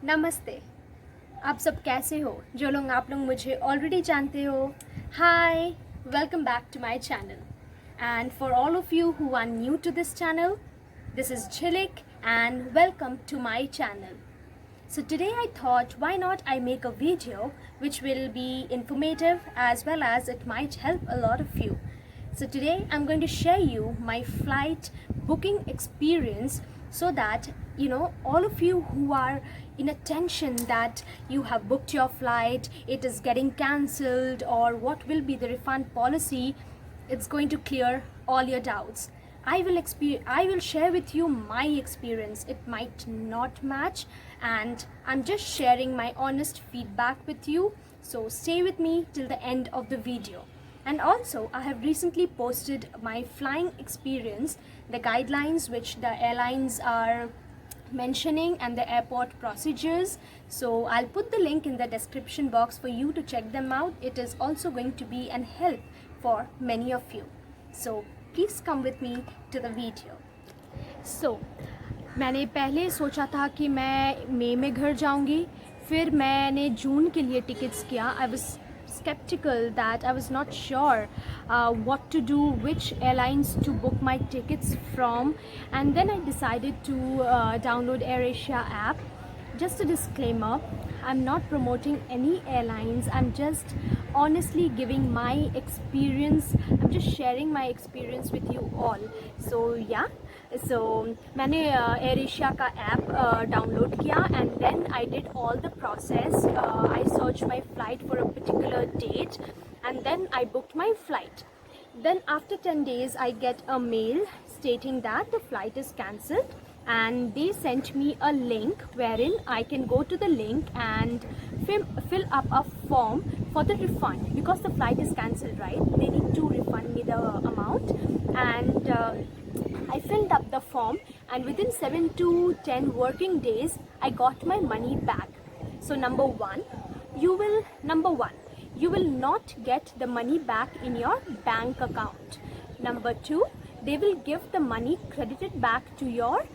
नमस्ते। आप सब कैसे हो? जो लोग आप लोग मुझे ऑलरेडी जानते हो, hi, welcome back to my channel. And for all of you who are new to this channel, this is Chilik and welcome to my channel. So today I thought, why not I make a video which will be informative as well as it might help a lot of you. So today I'm going to share you my flight booking experience so that all of you who are in a tension that you have booked your flight, it is getting cancelled, or what will be the refund policy, it's going to clear all your doubts. I will share with you my experience. It might not match, and I'm just sharing my honest feedback with you. So stay with me till the end of the video. And also, I have recently posted my flying experience, the guidelines which the airlines are mentioning and the airport procedures. So I'll put the link in the description box for you to check them out. It is also going to be an help for many of you. So please come with me to the video. So मैंने पहले सोचा था कि मैं मई में घर जाऊंगी, फिर मैंने जून के लिए टिकट्स किया. I was skeptical that I was not sure what to do, which airlines to book my tickets from, and then I decided to download AirAsia app. Just a disclaimer, I'm not promoting any airlines, I'm just honestly giving my experience, I'm just sharing my experience with you all. So yeah, so मैंने AirAsia का app download किया, and then I did all the process. I searched my flight for a particular date, and then I booked my flight. Then after 10 days I get a mail stating that the flight is cancelled, and they sent me a link wherein I can go to the link and fill up a form for the refund, because the flight is cancelled, right? They need to refund me the amount, and I filled up the form, and within 7 to 10 working days I got my money back. So number one, you will not get the money back in your bank account. Number two, they will give the money credited back to your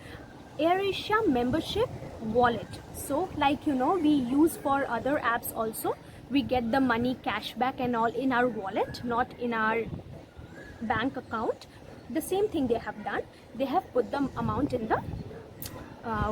AirAsia membership wallet. So like we use for other apps also, we get the money cashback and all in our wallet, not in our bank account. The same thing they have done. They have put the amount in the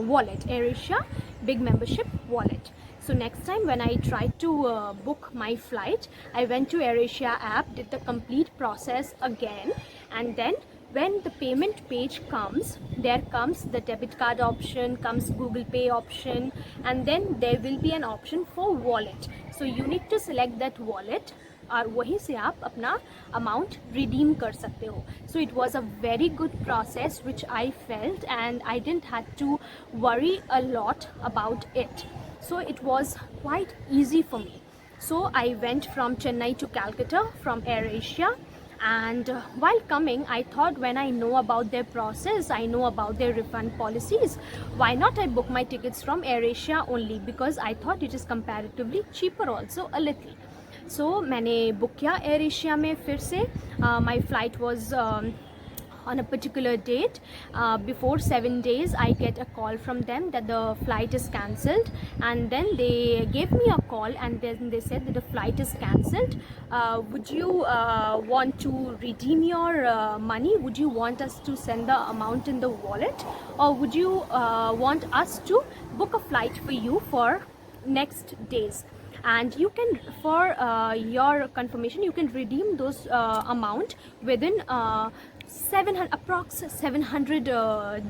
wallet, AirAsia big membership wallet. So next time when I tried to book my flight, I went to AirAsia app, did the complete process again, and then when the payment page comes, there comes the debit card option, comes Google Pay option, and then there will be an option for wallet. So you need to select that wallet, और वहीं से आप अपना amount redeem कर सकते हो. So it was a very good process which I felt, and I didn't have to worry a lot about it. So it was quite easy for me. So I went from Chennai to Calcutta from AirAsia, and while coming I thought, when I know about their process, I know about their refund policies, why not I book my tickets from AirAsia only, because I thought it is comparatively cheaper also a little. So मैंने book किया AirAsia में फिर से. My flight was on a particular date. Before 7 days I get a call from them that the flight is cancelled, and then they gave me a call, and then they said that the flight is cancelled. Would you want to redeem your money? Would you want us to send the amount in the wallet, or would you want us to book a flight for you for next days? And you can, for your confirmation, you can redeem those amount within 700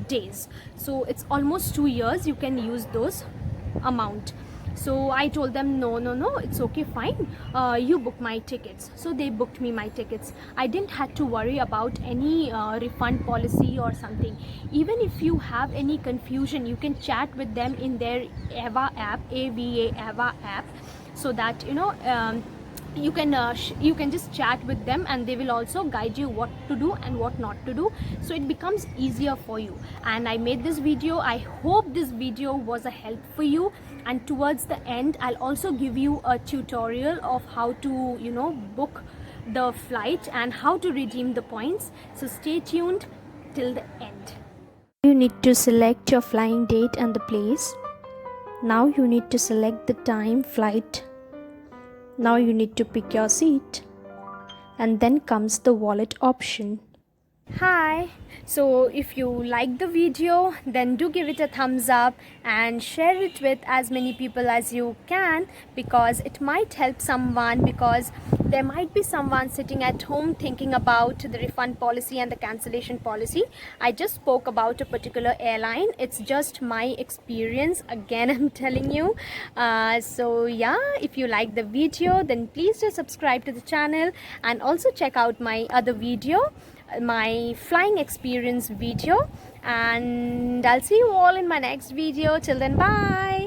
days. So it's almost 2 years you can use those amount. So I told them, no, it's okay, fine, you book my tickets. So they booked me my tickets. I didn't have to worry about any refund policy or something. Even if you have any confusion, you can chat with them in their AVA app, AVA app, so that you can just chat with them, and they will also guide you what to do and what not to do. So it becomes easier for you. And I made this video. I hope this video was a help for you, and towards the end I'll also give you a tutorial of how to book the flight and how to redeem the points. So stay tuned till the end. You need to select your flying date and the place. Now you need to select the time, flight. Now you need to pick your seat, and then comes the wallet option. Hi, so if you like the video, then do give it a thumbs up and share it with as many people as you can, because it might help someone, because there might be someone sitting at home thinking about the refund policy and the cancellation policy. I just spoke about a particular airline. It's just my experience, again I'm telling you. So yeah, if you like the video, then please do subscribe to the channel, and also check out my other video, my flying experience video, and I'll see you all in my next video. Till then, bye.